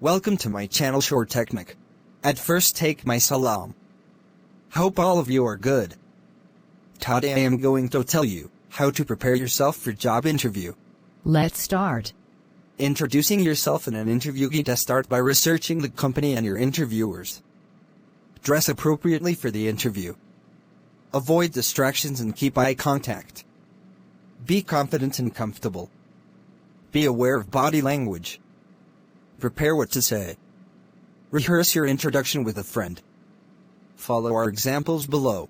Welcome to my channel Short Technic. At first take my salam. Hope all of you are good. Today I am going to tell you how to prepare yourself for job interview. Let's start. Introducing yourself in an interview. Get start by researching the company and your interviewers. Dress appropriately for the interview. Avoid distractions and keep eye contact. Be confident and comfortable. Be aware of body language. Prepare what to say. Rehearse your introduction with a friend. Follow our examples below.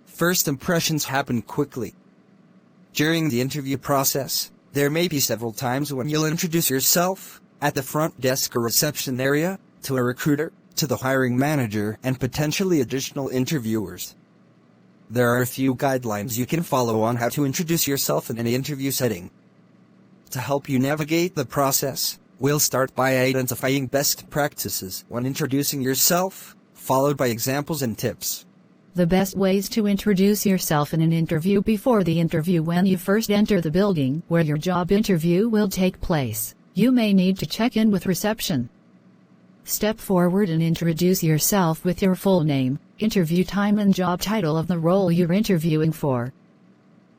First impressions happen quickly. During the interview process, there may be several times when you'll introduce yourself, at the front desk or reception area, to a recruiter, to the hiring manager, and potentially additional interviewers. There are a few guidelines you can follow on how to introduce yourself in an interview setting. To help you navigate the process, we'll start by identifying best practices when introducing yourself, followed by examples and tips. The best ways to introduce yourself in an interview. Before the interview, when you first enter the building where your job interview will take place, you may need to check in with reception. Step forward and introduce yourself with your full name, interview time and job title of the role you're interviewing for.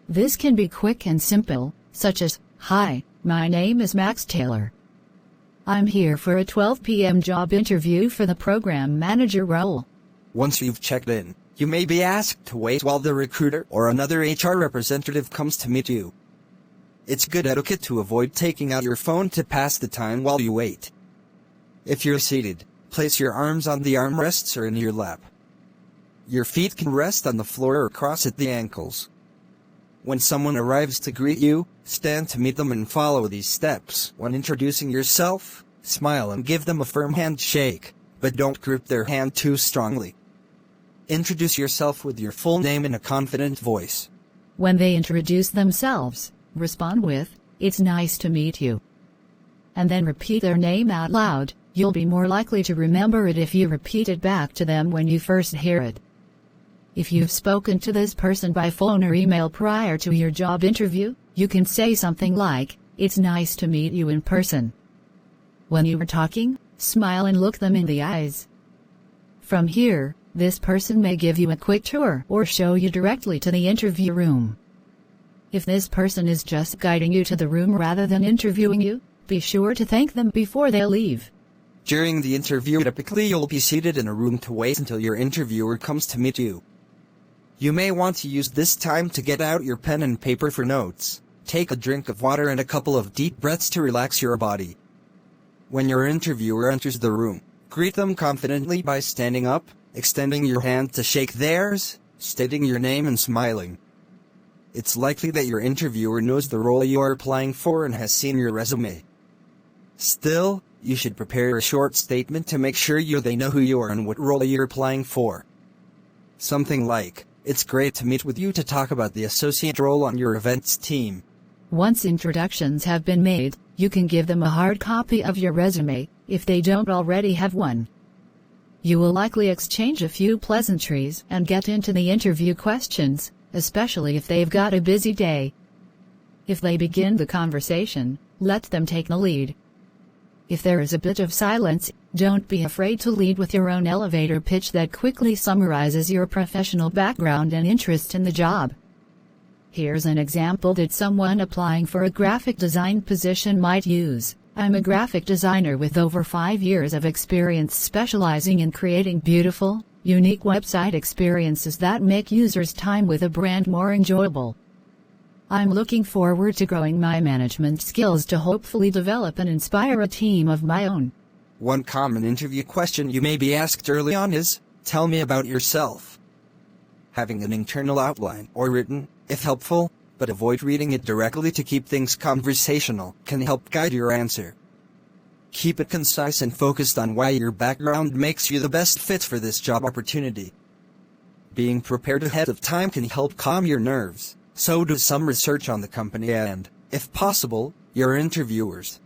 This can be quick and simple, such as, "Hi, my name is Max Taylor. I'm here for a 12 p.m. job interview for the program manager role." Once you've checked in, you may be asked to wait while the recruiter or another HR representative comes to meet you. It's good etiquette to avoid taking out your phone to pass the time while you wait. If you're seated, place your arms on the armrests or in your lap. Your feet can rest on the floor or cross at the ankles. When someone arrives to greet you, stand to meet them and follow these steps. When introducing yourself, smile and give them a firm handshake, but don't grip their hand too strongly. Introduce yourself with your full name in a confident voice. When they introduce themselves, respond with, "It's nice to meet you." And then repeat their name out loud. You'll be more likely to remember it if you repeat it back to them when you first hear it. If you've spoken to this person by phone or email prior to your job interview, you can say something like, "It's nice to meet you in person." When you are talking, smile and look them in the eyes. From here, this person may give you a quick tour or show you directly to the interview room. If this person is just guiding you to the room rather than interviewing you, be sure to thank them before they leave. During the interview, typically you'll be seated in a room to wait until your interviewer comes to meet you. You may want to use this time to get out your pen and paper for notes. Take a drink of water and a couple of deep breaths to relax your body. When your interviewer enters the room, greet them confidently by standing up, extending your hand to shake theirs, stating your name and smiling. It's likely that your interviewer knows the role you are applying for and has seen your resume. Still, you should prepare a short statement to make sure they know who you are and what role you're applying for. Something like, "It's great to meet with you to talk about the associate role on your events team." Once introductions have been made, you can give them a hard copy of your resume, if they don't already have one. You will likely exchange a few pleasantries and get into the interview questions, especially if they've got a busy day. If they begin the conversation, let them take the lead. If there is a bit of silence, don't be afraid to lead with your own elevator pitch that quickly summarizes your professional background and interest in the job. Here's an example that someone applying for a graphic design position might use. "I'm a graphic designer with over 5 years of experience specializing in creating beautiful, unique website experiences that make users' time with a brand more enjoyable. I'm looking forward to growing my management skills to hopefully develop and inspire a team of my own." One common interview question you may be asked early on is, "Tell me about yourself." Having an internal outline or written, if helpful, but avoid reading it directly to keep things conversational, can help guide your answer. Keep it concise and focused on why your background makes you the best fit for this job opportunity. Being prepared ahead of time can help calm your nerves. So do some research on the company and, if possible, your interviewers.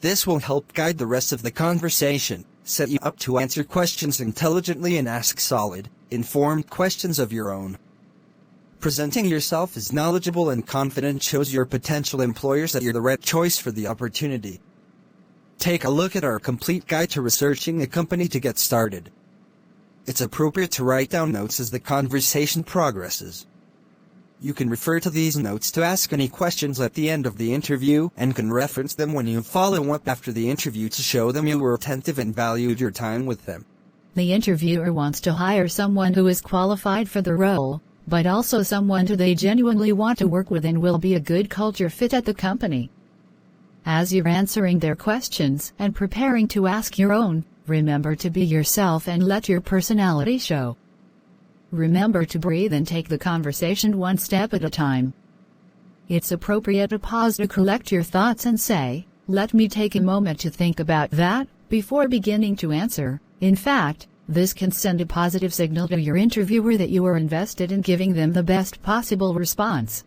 This will help guide the rest of the conversation, set you up to answer questions intelligently and ask solid, informed questions of your own. Presenting yourself as knowledgeable and confident shows your potential employers that you're the right choice for the opportunity. Take a look at our complete guide to researching a company to get started. It's appropriate to write down notes as the conversation progresses. You can refer to these notes to ask any questions at the end of the interview and can reference them when you follow up after the interview to show them you were attentive and valued your time with them. The interviewer wants to hire someone who is qualified for the role, but also someone who they genuinely want to work with and will be a good culture fit at the company. As you're answering their questions and preparing to ask your own, remember to be yourself and let your personality show. Remember to breathe and take the conversation one step at a time. It's appropriate to pause to collect your thoughts and say, "Let me take a moment to think about that," before beginning to answer. In fact, this can send a positive signal to your interviewer that you are invested in giving them the best possible response.